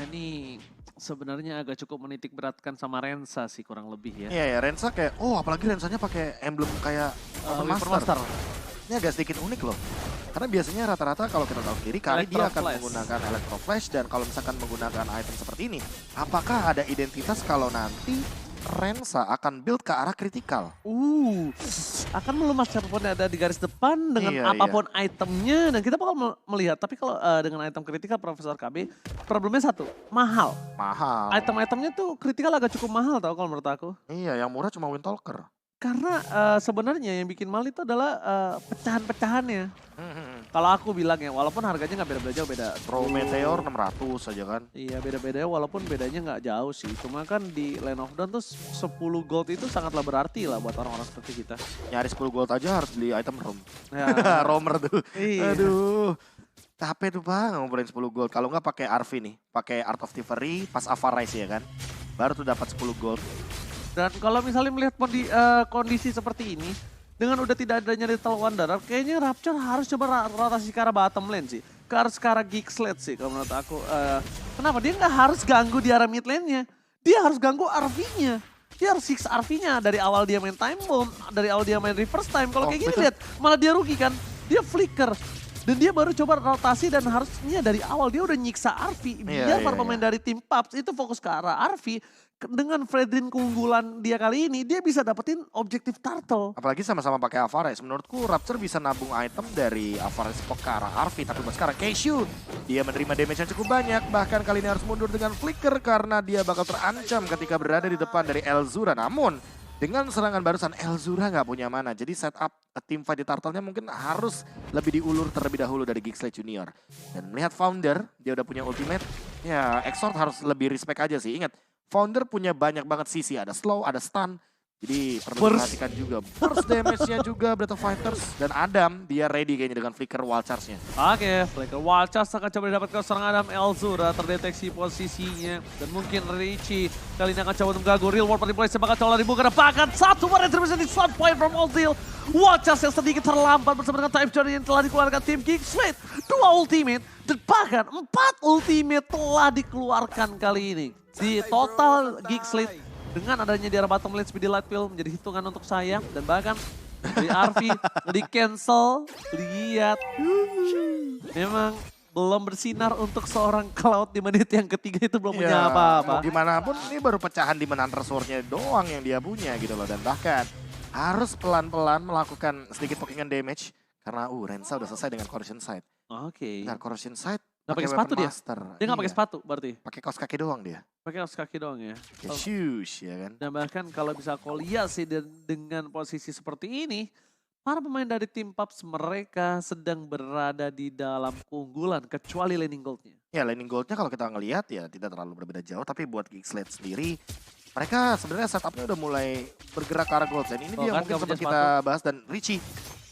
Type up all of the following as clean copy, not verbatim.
ini sebenarnya agak cukup menitik beratkan sama Rensa sih kurang lebih ya. Iya ya, Rensa kayak, apalagi Rensanya pakai emblem kayak Weapon Weapon Master. Master. Ini agak sedikit unik loh. Karena biasanya rata-rata kalau kita tahu sendiri, kali dia akan Electro menggunakan Electro Flash dan kalau misalkan menggunakan item seperti ini, apakah ada identitas kalau nanti Rensa akan build ke arah kritikal? Akan melumas siapapun yang ada di garis depan dengan Iya, apapun itemnya dan kita bakal melihat. Tapi kalau dengan item kritikal Profesor KB, problemnya satu, mahal. Mahal. Item-itemnya tuh kritikal agak cukup mahal tau kalau menurut aku. Iya, yang murah cuma Windtalker. Karena sebenarnya yang bikin mahal itu adalah pecahan-pecahannya. Kalau aku bilang ya, walaupun harganya nggak beda-beda jauh, beda. Pro Meteor 600 aja kan. Iya beda-beda walaupun bedanya nggak jauh sih. Cuma kan di Land of Dawn tuh 10 gold itu sangatlah berarti lah buat orang-orang seperti kita. Nyaris 10 gold aja harus beli item room. Ya. Roamer tuh. Iya. Aduh. Capek tuh bang ngomongin 10 gold. Kalau nggak pakai RV nih. Pakai Art of Thievery pas Avarice ya kan. Baru tuh dapat 10 gold. Dan kalau misalnya melihat kondisi seperti ini, dengan udah tidak adanya Little Wanderer, kayaknya Rapture harus coba rotasi ke arah bottom lane sih. Ke arah Geek Slate sih kalau menurut aku. Kenapa? Dia nggak harus ganggu di arah mid lane-nya. Dia harus ganggu RV-nya. Dia harus 6 RV-nya dari awal dia main time bomb, dari awal dia main reverse time. Kalau kayak gini lihat, malah dia rugi kan. Dia flicker. Dan dia baru coba rotasi dan harusnya dari awal dia udah nyiksa RV. Biar para pemain dari tim PUBG itu fokus ke arah RV. Dengan Fredrin keunggulan dia kali ini, dia bisa dapetin objektif turtle. Apalagi sama-sama pakai Avarice. Menurutku Rapture bisa nabung item dari Avarice ke arah RV. Tapi buat sekarang Keishu, dia menerima damage yang cukup banyak. Bahkan kali ini harus mundur dengan flicker karena dia bakal terancam ketika berada di depan dari Elzura. Namun dengan serangan barusan Elzura nggak punya mana. Jadi setup team fight di turtle-nya mungkin harus lebih diulur terlebih dahulu dari Geekslate Junior. Dan melihat Founder, dia udah punya ultimate. Ya Exort harus lebih respect aja sih. Ingat, Founder punya banyak banget sisi, ada slow, ada stun. Jadi perlu diperhatikan juga. Burst damage-nya juga Breath of Fighters. Dan Adam, dia ready kayaknya dengan flicker wall charge-nya. Oke, flicker wall charge akan coba didapatkan seorang Adam. Elzura terdeteksi posisinya. Dan mungkin Richie kali ini akan coba untuk ganggu. Real World Manipulation bakal coba dibuka. Bahkan satu retribution di shot point from Ozil. Wall charge yang sedikit terlambat bersama dengan Time Journey yang telah dikeluarkan tim Geek Slate. 2 ultimate dan bahkan 4 ultimate telah dikeluarkan kali ini. Di total Geek Slate. Dengan adanya di arah bottom lane Speedy Lightfield menjadi hitungan untuk saya. Dan bahkan di RV di cancel. Lihat. Memang belum bersinar untuk seorang Cloud di menit yang ketiga itu belum punya apa-apa. Mau gimana pun ini baru pecahan di Menanter Sword-nya doang yang dia punya gitu loh. Dan bahkan harus pelan-pelan melakukan sedikit pokingan damage. Karena Rensa udah selesai dengan Corrosion Sight. Oke. Dengan Corrosion Sight. Nggak pakai sepatu dia? Master. Dia nggak pakai sepatu berarti? Pakai kaos kaki doang dia. Pakai kaos kaki doang ya? Pakai shoes ya kan. Dan bahkan kalau bisa kau lihat sih dengan posisi seperti ini, para pemain dari tim PUBG mereka sedang berada di dalam keunggulan kecuali laning goldnya. Ya laning goldnya kalau kita ngelihat ya tidak terlalu berbeda jauh. Tapi buat Geekslate sendiri, mereka sebenarnya setupnya udah mulai bergerak ke arah gold. Dan ini dia kan, mungkin sempat kita bahas dan Richie.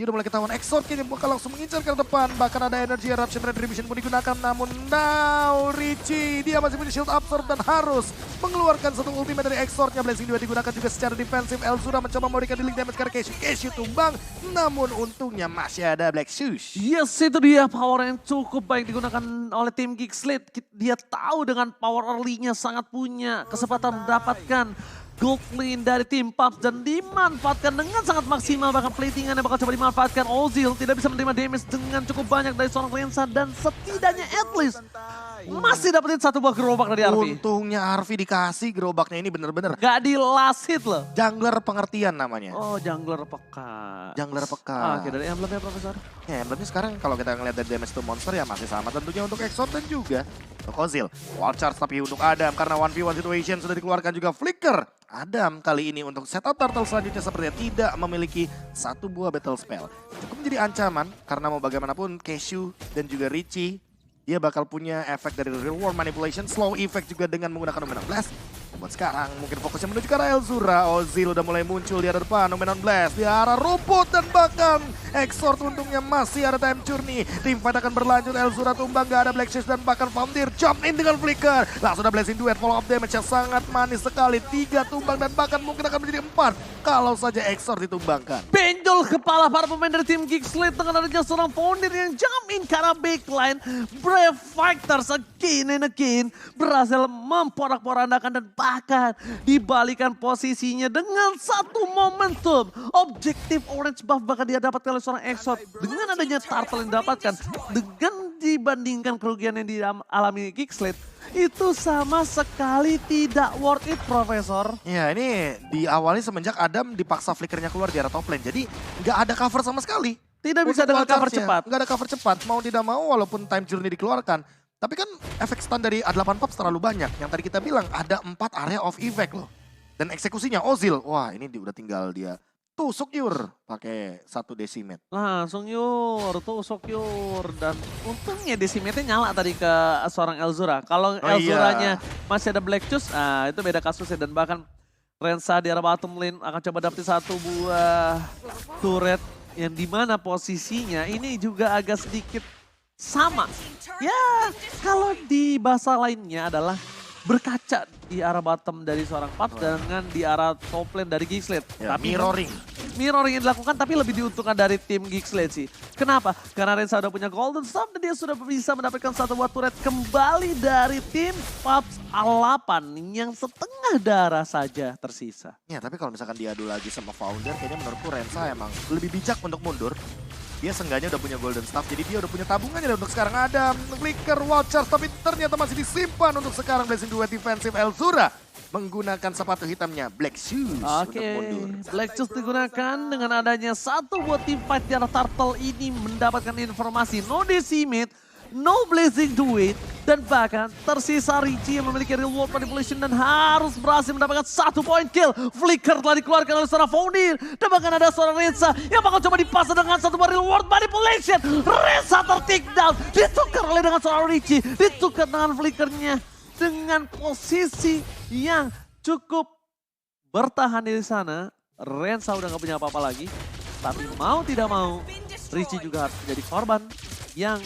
Dia udah mulai ketahuan Exort kayaknya bakal langsung mengincar ke depan. Bahkan ada energi eruption retribution pun digunakan. Namun now Richie dia masih punya shield absorb dan harus mengeluarkan satu ultimate dari Exortnya. Blessing 2 digunakan juga secara defensif. Elzura mencoba memberikan dealing damage ke Keishu. Keishu tumbang. Namun untungnya masih ada Black Shoes. Yes, itu dia power yang cukup baik digunakan oleh tim Geek Slate. Dia tahu dengan power early-nya sangat punya kesempatan mendapatkan gold lane dari tim PUBG dan dimanfaatkan dengan sangat maksimal. Bahkan platingannya bakal coba dimanfaatkan. Ozil tidak bisa menerima damage dengan cukup banyak dari seorang Rensa dan setidaknya at least masih dapetin satu buah gerobak dari RV. Untungnya RV dikasih gerobaknya ini bener-bener. Gak di last hit loh. Jungler pengertian namanya. Oh, jungler peka. Jungler peka. Oke, dari emblemnya Profesor. Ya, emblemnya sekarang kalau kita ngeliat dari damage to monster ya masih sama tentunya untuk Exort dan juga untuk Ozil. Wall charge tapi untuk Adam karena 1v1 situation sudah dikeluarkan juga flicker. Adam kali ini untuk setup turtle selanjutnya sepertinya tidak memiliki satu buah battle spell. Cukup menjadi ancaman karena mau bagaimanapun Keishu dan juga Richie dia bakal punya efek dari real world manipulation, slow effect juga dengan menggunakan Luminous Blast. Buat sekarang mungkin fokusnya menuju ke arah Elzura. Ozil udah mulai muncul di arah depan. Numenon Blast di arah rumput dan bahkan Exort untungnya masih ada time journey. Tim fight akan berlanjut. Elzura tumbang, gak ada Black Shoes dan bahkan Foundir jump in dengan flicker. Langsung ada blessing duet, follow up damage yang sangat manis sekali. 3 tumbang dan bahkan mungkin akan menjadi 4 kalau saja Exort ditumbangkan. Benjol kepala para pemain dari tim Geeksleep dengan adanya seorang Foundir yang jump in ke arah backline. Brave Fighters again and again berhasil memporak-porandakan dan bahkan dibalikan posisinya dengan satu momentum. Objektif orange buff bahkan dia dapatkan oleh seorang Exort. Dengan adanya turtle yang didapatkan, dengan dibandingkan kerugian yang dialami Geeksleep, itu sama sekali tidak worth it, Profesor. Ya, ini diawali semenjak Adam dipaksa flickernya keluar di arah top lane. Jadi nggak ada cover sama sekali. Tidak bisa dengan cover cepat. Nggak ada cover cepat, mau tidak mau walaupun time journey dikeluarkan. Tapi kan efek stun dari A8 Pops terlalu banyak. Yang tadi kita bilang ada 4 area of effect loh. Dan eksekusinya Ozil, wah ini udah tinggal dia tusuk Yur pakai 1 decimate. Langsung Yur, tusuk Yur. Dan untungnya decimate-nya nyala tadi ke seorang Elzura. Kalau Elzuranya masih ada Black Shoes, itu beda kasusnya. Dan bahkan Rensa di arah bottom lane akan coba dapetin 1 buah turret. Yang dimana posisinya ini juga agak sedikit sama. Ya, kalau di bahasa lainnya adalah berkaca di arah bottom dari seorang Paps dengan di arah top lane dari Geeksleep. Ya, Tapi mirroring. Mirroring yang dilakukan tapi lebih diuntungkan dari tim Geeksleep sih. Kenapa? Karena Rensa udah punya Golden Staff dan dia sudah bisa mendapatkan 1 buah turret kembali dari tim Paps A8 yang setengah darah saja tersisa. Ya, tapi kalau misalkan diadu lagi sama Founder, kayaknya menurutku Rensa emang lebih bijak untuk mundur. Dia seenggaknya udah punya golden staff, jadi dia udah punya tabungannya untuk sekarang ada flicker wild charge, tapi ternyata masih disimpan untuk sekarang blessing duet defensif Elzura menggunakan sepatu hitamnya Black Shoes untuk mundur. Black Shoes digunakan dengan adanya 1 buat team fight di arah Turtle ini mendapatkan informasi no decimate, no blazing duet, dan bahkan tersisa Richie yang memiliki real world manipulation dan harus berhasil mendapatkan 1 point kill. Flicker telah dikeluarkan oleh seorang Foundir dan bahkan ada seorang Rensa yang bakal coba dipasang dengan 1 buah real world manipulation. Rensa ter-take down, ditukar oleh dengan seorang Richie, ditukar dengan flickernya dengan posisi yang cukup bertahan di sana. Rensa udah gak punya apa-apa lagi, tapi mau tidak mau Richie juga harus menjadi korban yang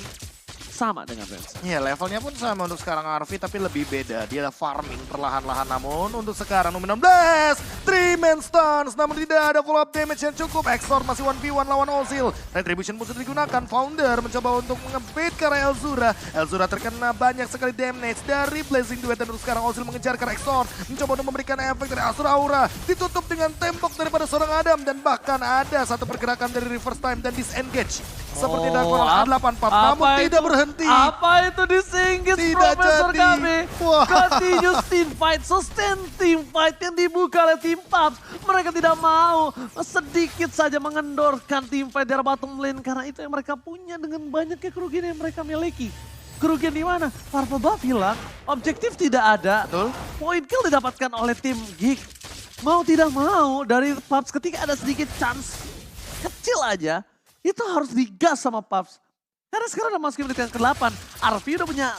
sama dengan Rensa. Iya, levelnya pun sama untuk sekarang Arvi, tapi lebih beda. Dia farming perlahan-lahan, namun untuk sekarang Numenon Blast, 3-man stuns, namun tidak ada follow up damage yang cukup. Exort masih 1v1 lawan Ozil. Retribution pun sudah digunakan. Founder mencoba untuk mengebait ke arah Elzura. Elzura terkena banyak sekali damage dari Blazing Duet, dan untuk sekarang Ozil mengejar ke arah Exort. Mencoba untuk memberikan efek dari Asura Aura. Ditutup dengan tembok daripada seorang Adam, dan bahkan ada 1 pergerakan dari reverse time dan disengage. Seperti dilakukan A8 Pop, namun tidak berhenti. Apa itu disinggit Profesor jadi. kami? Wah. Continuous team fight, sustain team fight yang dibuka oleh tim Paps. Mereka tidak mau sedikit saja mengendorkan team fight dari bottom lane karena itu yang mereka punya dengan banyaknya kerugian yang mereka miliki. Kerugian di mana? Purple buff hilang, objektif tidak ada. Betul. Point kill didapatkan oleh tim Geek. Mau tidak mau dari Paps ketika ada sedikit chance kecil aja, itu harus digas sama Paps. Karena sekarang udah masuk menit yang ke-8, Arvi udah punya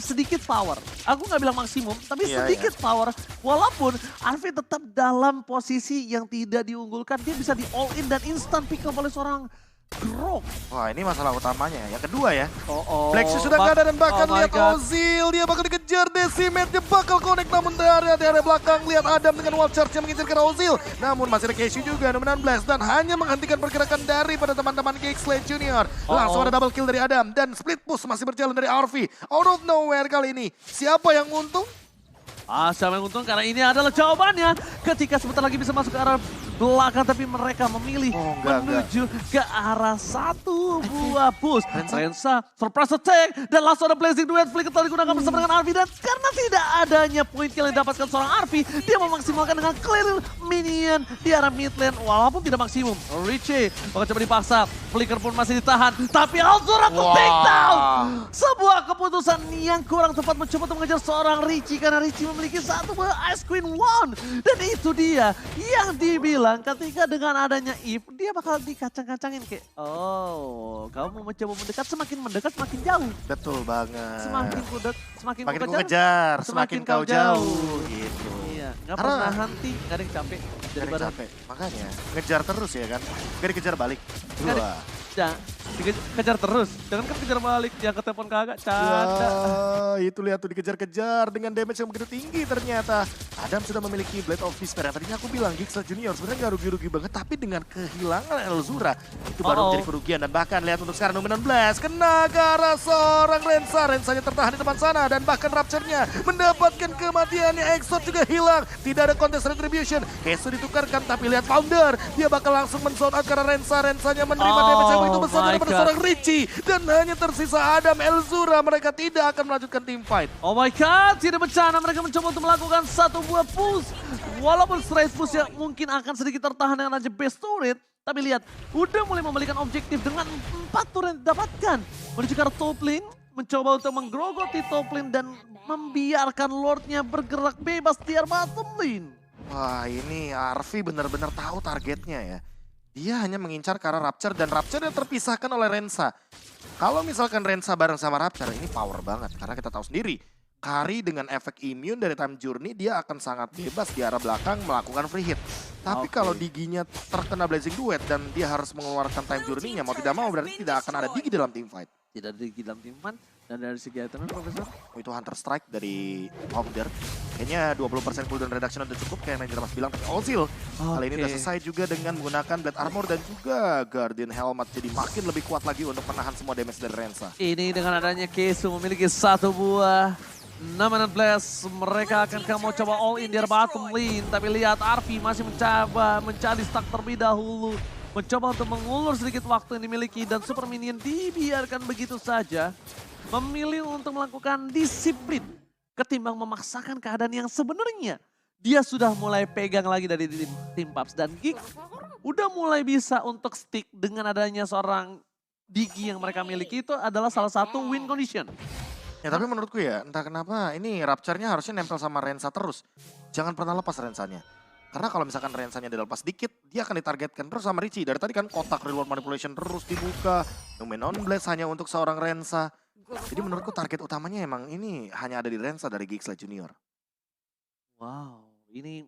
sedikit power. Aku nggak bilang maksimum, tapi sedikit power. Walaupun Arvi tetap dalam posisi yang tidak diunggulkan, dia bisa di all in dan instant pick up oleh seorang Grok. Wah, ini masalah utamanya. Yang kedua ya. Black Shoes sudah nggak ada, dan bahkan lihat Ozil, dia bakal dikejar, decimate, dia bakal connect, namun dari area belakang lihat Adam dengan wall charge yang mengincar ke Ozil. Namun masih ada Casey juga, Numenon Blast, dan hanya menghentikan pergerakan daripada teman-teman Geeksleep Junior. Langsung ada double kill dari Adam, dan split push masih berjalan dari Arvi. Out of nowhere kali ini, siapa yang untung? Siapa yang untung? Karena ini adalah jawabannya. Ketika sebentar lagi bisa masuk ke arah belakang, tapi mereka memilih menuju ke arah 1 buah push. Rensa surprise attack dan langsung ada blazing duet flicker telah digunakan bersama dengan Arvi, dan karena tidak adanya point kill yang didapatkan seorang Arvi, dia memaksimalkan dengan clear minion di arah mid lane walaupun tidak maksimum. Richie bakal coba dipaksa, flicker pun masih ditahan, tapi Elzura take down. Sebuah keputusan yang kurang tepat mencoba untuk mengejar seorang Richie karena Richie memiliki 1 buah Ice Queen Wand, dan itu dia yang dibilang ketika dengan adanya Eve, dia bakal dikacang-kacangin kayak, oh, kamu mau mencoba mendekat, semakin mendekat semakin jauh. Betul banget. Semakin ku kejar, semakin kau jauh. Gitu. Nggak Karena- pernah henti, nggak ada yang capek. Dari capek, makanya ngejar terus ya kan. Gak dikejar balik. Nggak ada- Dua. Ya, kejar terus. Jangan kan kejar balik, diangkat telepon kagak, canda. Ya, itu lihat tuh dikejar-kejar dengan damage yang begitu tinggi ternyata. Adam sudah memiliki Blade of Despair. Yang tadinya aku bilang Gixel Junior sebenarnya nggak rugi-rugi banget. Tapi dengan kehilangan Elzura, itu baru menjadi kerugian. Dan bahkan lihat untuk sekarang Numenon Blast. Kena ke arah seorang Rensa. Rensanya tertahan di depan sana. Dan bahkan Rapture-nya mendapatkan kematiannya. Exot juga hilang. Tidak ada kontes retribution. Kesu ditukarkan tapi lihat Founder. Dia bakal langsung men-sound out karena Rensanya menerima damage yang begitu besar my daripada God. seorang Richie. Dan hanya tersisa Adam Elzura. Mereka tidak akan melanjutkan team fight. Oh my god, tidak bencana mereka mencoba untuk melakukan satu buah push. Walaupun straight push yang mungkin akan sedikit tertahan dengan aja best turret. Tapi lihat, udah mulai membalikan objektif dengan 4 turret didapatkan. Menuju ke arah top lane, mencoba untuk menggerogoti top lane dan membiarkan Lordnya bergerak bebas di area bottom lane. Wah, ini Arfi benar-benar tahu targetnya ya. Dia hanya mengincar ke arah Rapture dan Rapture yang terpisahkan oleh Rensa. Kalau misalkan Rensa bareng sama Rapture, ini power banget. Karena kita tahu sendiri, Kari dengan efek immune dari Time Journey, dia akan sangat bebas di arah belakang melakukan free hit. Tapi kalau Diginya terkena Blazing Duet dan dia harus mengeluarkan Time Journey-nya, mau tidak mau berarti tidak akan ada Digi dalam team fight. Tidak ada di dalam timman dan dari segi item Profesor. Oh, itu Hunter Strike dari Founder. Kayaknya 20% cooldown reduction udah cukup kayak yang Manager Mas bilang. Tapi Ozil kali ini udah selesai juga dengan menggunakan Blade Armor dan juga Guardian Helmet. Jadi makin lebih kuat lagi untuk menahan semua damage dari Rensa. Ini dengan adanya Kesu memiliki satu buah Numenon Blast. Mereka akan mau coba all in di bottom lane. Tapi lihat Arfi masih mencoba mencari stack terlebih dahulu. Mencoba untuk mengulur sedikit waktu yang dimiliki dan Super Minion dibiarkan begitu saja. Memilih untuk melakukan disiplin ketimbang memaksakan keadaan yang sebenarnya dia sudah mulai pegang lagi dari tim Paps. Dan Gig udah mulai bisa untuk stick dengan adanya seorang Digi yang mereka miliki itu adalah salah satu win condition. Ya tapi menurutku ya, entah kenapa ini Rapture-nya harusnya nempel sama Rensa terus. Jangan pernah lepas Rensanya. Karena kalau misalkan Rensanya dilepas dikit, dia akan ditargetkan terus sama Richie. Dari tadi kan kotak reward manipulation terus dibuka. Numenon Blast hanya untuk seorang Rensa. Jadi menurutku target utamanya emang ini hanya ada di Rensa dari Gixel Junior. Wow, ini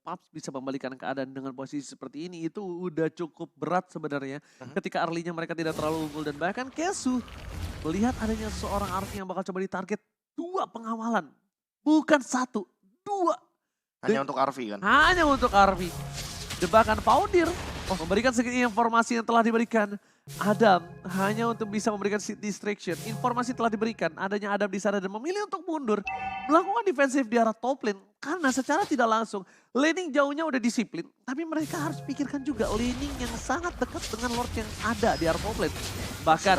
Paps bisa membalikan keadaan dengan posisi seperti ini itu udah cukup berat sebenarnya. Ketika early-nya mereka tidak terlalu unggul dan bahkan Kesu melihat adanya seorang Arfi yang bakal coba ditarget 2 pengawalan. Bukan 1, 2. Hanya untuk Arfi kan? Hanya untuk Arfi. Bahkan Paudir memberikan sedikit informasi yang telah diberikan. Adam hanya untuk bisa memberikan distraction. Informasi telah diberikan, adanya Adam di sana dan memilih untuk mundur. Melakukan defensif di arah top lane. Karena secara tidak langsung, laning jauhnya udah disiplin. Tapi mereka harus pikirkan juga laning yang sangat dekat dengan Lord yang ada di arah top lane. Bahkan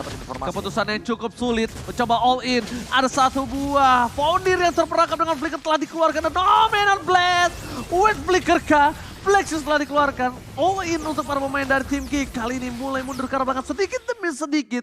keputusan yang cukup sulit, mencoba all in. Ada satu buah Foundir yang terperangkap dengan flicker telah dikeluarkan. Dan Numenon Blast with flicker kah? Flexus telah dikeluarkan, all in untuk para pemain dari tim Geek. Kali ini mulai mundur ke arah belakang sedikit demi sedikit.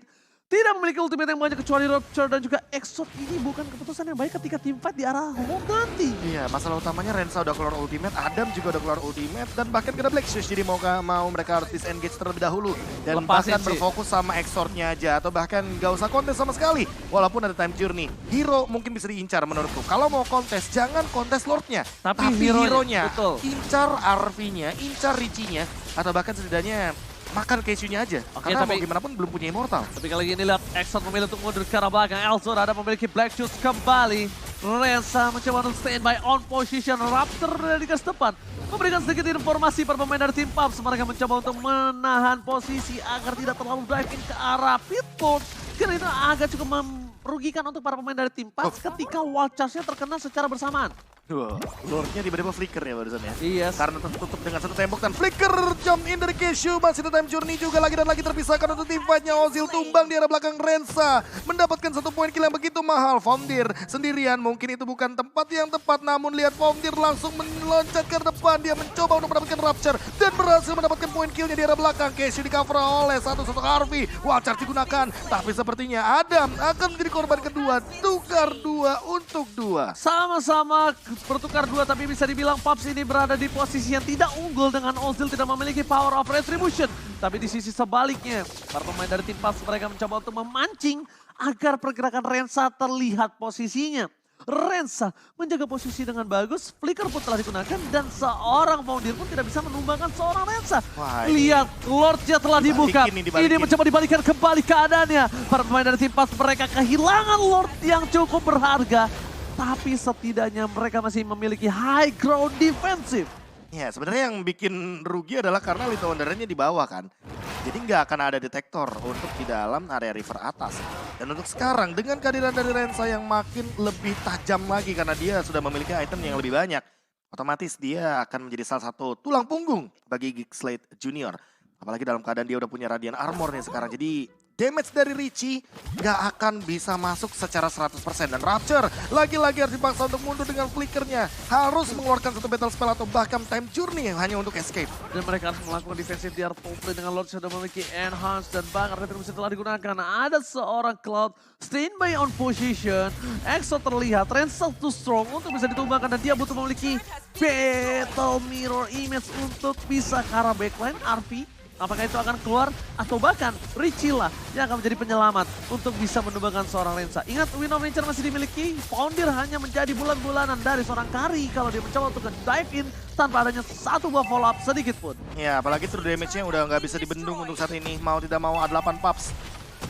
Tidak memiliki ultimate yang banyak kecuali Rapture dan juga Exot. Ini bukan keputusan yang baik ketika tim fight di arah home nanti. Iya, masalah utamanya Rensa udah keluar ultimate, Adam juga udah keluar ultimate, dan bahkan kena Black Shoes. Jadi mau mereka harus disengage terlebih dahulu. Dan bahkan berfokus sama Exortnya aja, atau bahkan gak usah kontes sama sekali. Walaupun ada Time Journey, hero mungkin bisa diincar menurutku. Kalau mau kontes, jangan kontes Lordnya. Tapi hero-nya, incar Arvi-nya, incar Richie-nya, atau bahkan setidaknya makan Keisunya aja. Oke, karena tapi mau gimana pun belum punya Immortal. Tapi kali ini lihat Exot memilih untuk mundur ke arah belakang. Elzor ada memiliki Black Shoes kembali. Rensa mencoba untuk standby on position. Raptor dari gas depan memberikan sedikit informasi para pemain dari tim Paps. Mereka mencoba untuk menahan posisi agar tidak terlalu diving ke arah pitfall. Karena itu agak cukup merugikan untuk para pemain dari tim Paps ketika wall charge-nya terkena secara bersamaan. Lordnya tiba-tiba flicker ya barusan ya. Iya. Karena tertutup dengan satu tembok dan flicker jump in dari Keishu. Masih ada Time Journey juga lagi dan lagi terpisahkan untuk tim fight-nya. Ozil tumbang di arah belakang Rensa. Mendapatkan 1 poin kill yang begitu mahal. Fomdir sendirian mungkin itu bukan tempat yang tepat. Namun lihat Fomdir langsung meloncat ke depan. Dia mencoba untuk mendapatkan Rapture. Dan berhasil mendapatkan poin killnya di arah belakang. Keishu di cover oleh satu Harvey. Wildcard digunakan. Tapi sepertinya Adam akan menjadi korban kedua. Tukar 2 untuk 2. Sama-sama bertukar 2 tapi bisa dibilang Paps ini berada di posisi yang tidak unggul dengan Ozil tidak memiliki power of retribution. Tapi di sisi sebaliknya, para pemain dari tim Paps mereka mencoba untuk memancing agar pergerakan Rensa terlihat posisinya. Rensa menjaga posisi dengan bagus, flicker pun telah digunakan dan seorang Foundir pun tidak bisa menumbangkan seorang Rensa. Wah, Lihat, Lordnya telah dibuka. Dibalikin. Ini mencoba dibalikan kembali keadaannya. Para pemain dari tim PAS mereka kehilangan Lord yang cukup berharga. Tapi setidaknya mereka masih memiliki high ground defensive. Ya, sebenarnya yang bikin rugi adalah karena Little Wanderer-nya di bawah kan. Jadi nggak akan ada detektor untuk di dalam area river atas. Dan untuk sekarang dengan kehadiran dari Rensa yang makin lebih tajam lagi karena dia sudah memiliki item yang lebih banyak. Otomatis dia akan menjadi salah satu tulang punggung bagi Geekslate Junior. Apalagi dalam keadaan dia udah punya Radiant Armor nih sekarang. Jadi damage dari Richie nggak akan bisa masuk secara 100%. Dan Rapture lagi-lagi harus dipaksa untuk mundur dengan flickernya. Harus mengeluarkan satu battle spell atau bahkan time journey hanya untuk escape. Dan mereka harus melakukan defensif di art play dengan Lord sudah memiliki enhance dan bahkan retribusi telah digunakan. Ada seorang Cloud standby on position. Exo terlihat, Rensa too strong untuk bisa ditumbangkan dan dia butuh memiliki battle mirror image untuk bisa ke arah backline RP. Apakah itu akan keluar atau bahkan Richie lah yang akan menjadi penyelamat untuk bisa menumbangkan seorang Rensa. Ingat, Wind of Nature masih dimiliki. Foundir hanya menjadi bulan-bulanan dari seorang Kari kalau dia mencoba untuk dive in tanpa adanya satu buah follow up sedikit pun. Ya, apalagi true damage-nya udah nggak bisa dibendung untuk saat ini. Mau tidak mau A8 Pups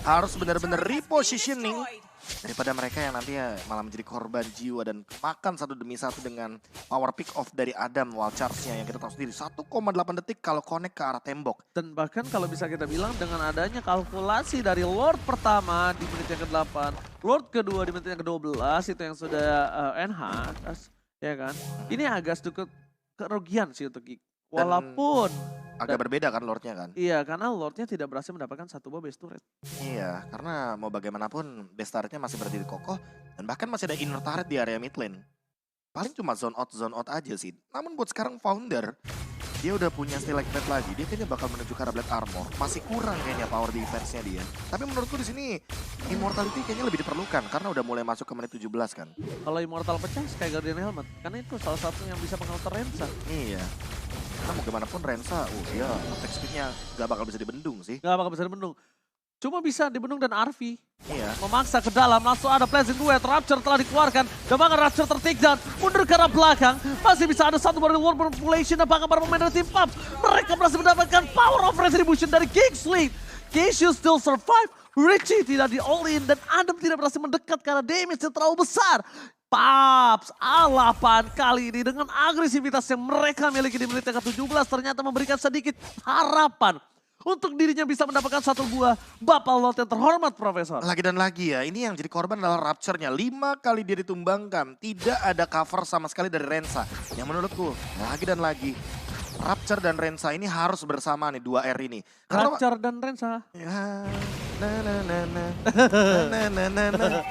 harus benar-benar repositioning daripada mereka yang nantinya malah menjadi korban jiwa dan makan satu demi satu dengan power pick off dari Adam wall charge-nya yang kita tahu sendiri 1,8 detik kalau connect ke arah tembok. Dan bahkan kalau bisa kita bilang dengan adanya kalkulasi dari Lord pertama di menit yang ke-8, Lord kedua di menit yang ke-12 itu yang sudah enhance, ya kan. Ini agak sedikit kerugian sih untuk Geek. Walaupun agak berbeda kan Lordnya kan? Iya, karena Lordnya tidak berhasil mendapatkan satu buah base turret. Iya, karena mau bagaimanapun base turretnya masih berdiri kokoh dan bahkan masih ada inner turret di area mid lane. Paling cuma zone out aja sih. Namun buat sekarang Founder, dia udah punya Stalagmite lagi. Dia kayaknya bakal menuju ke arah Black Armor. Masih kurang kayaknya power defense-nya dia. Tapi menurutku di sini Immortality kayaknya lebih diperlukan karena udah mulai masuk ke menit 17 kan. Kalau Immortal pecah, Sky Guardian Helmet. Karena itu salah satu yang bisa meng-counter Rensa. Iya. Karena mau gimana pun Rensa, dia attack speed-nya gak bakal bisa dibendung sih. Gak bakal bisa dibendung. Cuma bisa dibendung dan Arvi. Iya. Memaksa ke dalam, langsung ada Blazing Duet. Rapture telah dikeluarkan. Dan bahkan Rapture tertake down. Mundur ke arah belakang. Masih bisa ada satu baru World Population. Dan bahkan para pemain dari tim PUBG. Mereka berhasil mendapatkan power of retribution dari Geekslate. Cashew still survive. Richie tidak di all in. Dan Adam tidak berhasil mendekat karena damage yang terlalu besar. PUBG A8 kali ini dengan agresivitas yang mereka miliki di menit yang ke-17 ternyata memberikan sedikit harapan untuk dirinya bisa mendapatkan satu buah Bapak Lot yang terhormat, Profesor. Lagi dan lagi ya, ini yang jadi korban adalah Rapture-nya. 5 kali dia ditumbangkan, tidak ada cover sama sekali dari Rensa. Yang menurutku, lagi dan lagi, Rapture dan Rensa ini harus bersama nih, 2R ini. Rapture dan Rensa. Ya,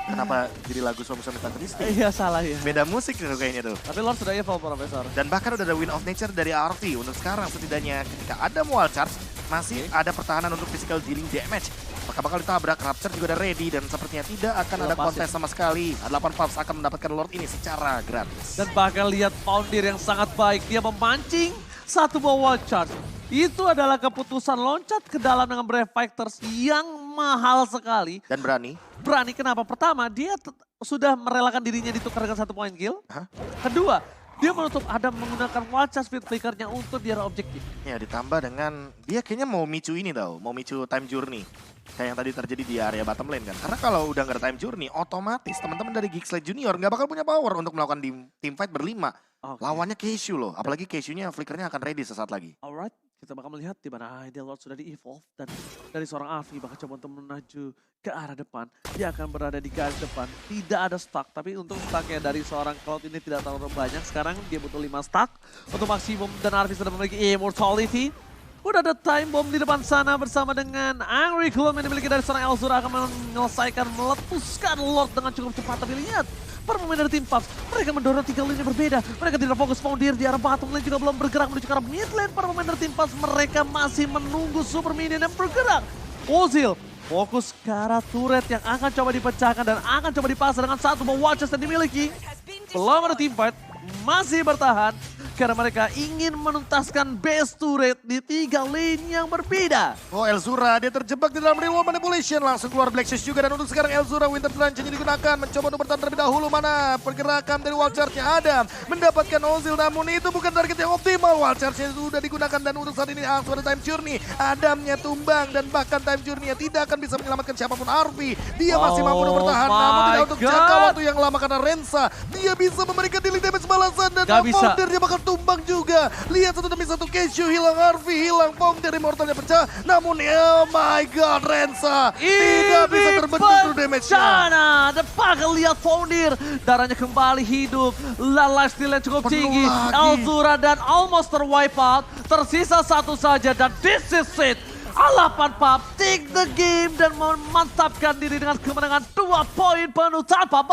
Kenapa jadi lagu suami-suami Tante Rizky? Iya salah ya. Beda musik tuh kayaknya tuh. Tapi Lord sudah evolve, Profesor. Dan bahkan udah ada Wind of Nature dari RV. Untuk sekarang setidaknya ketika ada wall charge, masih ada pertahanan untuk physical dealing damage. Apakah bakal ditabrak, Rapture juga udah ready dan sepertinya tidak akan ada kontes sama sekali. 8 Pups akan mendapatkan Lord ini secara gratis. Dan bahkan lihat Foundir yang sangat baik, dia memancing satu buah wall charge. Itu adalah keputusan loncat ke dalam dengan Brave Fighters yang mahal sekali. Dan berani. Berani kenapa? Pertama, dia sudah merelakan dirinya ditukar dengan 1 point kill. Hah? Kedua, dia menutup Adam menggunakan wall charge speed flickernya untuk di arah objektif. Ya ditambah dengan, dia kayaknya mau micu ini tau, mau micu time journey. Kayak yang tadi terjadi di area bottom lane kan. Karena kalau udah nggak ada time journey, otomatis teman-teman dari Geekslate Junior nggak bakal punya power untuk melakukan team fight berlima. Okay. Lawannya Cashew loh, apalagi Cashew-nya flickernya akan ready sesaat lagi. Alright, kita bakal melihat di mana Ideal Lord sudah di-evolve dan dari seorang Avi bakal coba untuk menuju ke arah depan. Dia akan berada di garis depan, tidak ada stack, tapi untuk stacknya dari seorang Cloud ini tidak terlalu banyak. Sekarang dia butuh 5 stack untuk maksimum dan Avi sudah memiliki Immortality. Udah ada time bomb di depan sana bersama dengan Angry Gloom yang dimiliki dari seorang Elzur akan menyelesaikan, meletuskan Lord dengan cukup cepat. Tapi lihat, para pemain dari tim PUBG, mereka mendorong 3 lini berbeda. Mereka tidak fokus Foundir di arah bottom lane juga belum bergerak menuju ke arah mid lane. Para pemain dari tim PUBG, mereka masih menunggu super minion yang bergerak. Ozil fokus ke arah turret yang akan coba dipecahkan dan akan coba dipasang dengan satu buah watches yang dimiliki. Belum ada team fight, masih bertahan. karena mereka ingin menuntaskan base turret di 3 lane yang berbeda. Oh, Elzura dia terjebak di dalam real world manipulation. Langsung keluar Black Shoes juga dan untuk sekarang Elzura Winter Trance ini digunakan. Mencoba untuk bertahan terlebih dahulu, mana pergerakan dari Wild Charge-nya Adam. Mendapatkan Ozil namun itu bukan target yang optimal. Wild Charge-nya sudah digunakan dan untuk saat ini langsung ada Time Journey. Adamnya tumbang dan bahkan Time Journey-nya tidak akan bisa menyelamatkan siapapun Arfi. Dia masih mampu untuk bertahan namun tidak untuk jangka waktu yang lama karena Rensa. Dia bisa memberikan dealing damage balasan dan Founder dia bakal tumbang juga. Lihat satu demi satu Cashew hilang, Arfi hilang, Founder immortalnya pecah. Namun oh my god, Rensa tidak bisa terbentuk through damage-nya. Dan bakal lihat Founder darahnya kembali hidup. Lifesteal yang cukup tinggi. Elzura dan almost terwipe out. Tersisa satu saja dan this is it. Alapan Pub take the game dan memantapkan diri dengan kemenangan 2 poin penuh tanpa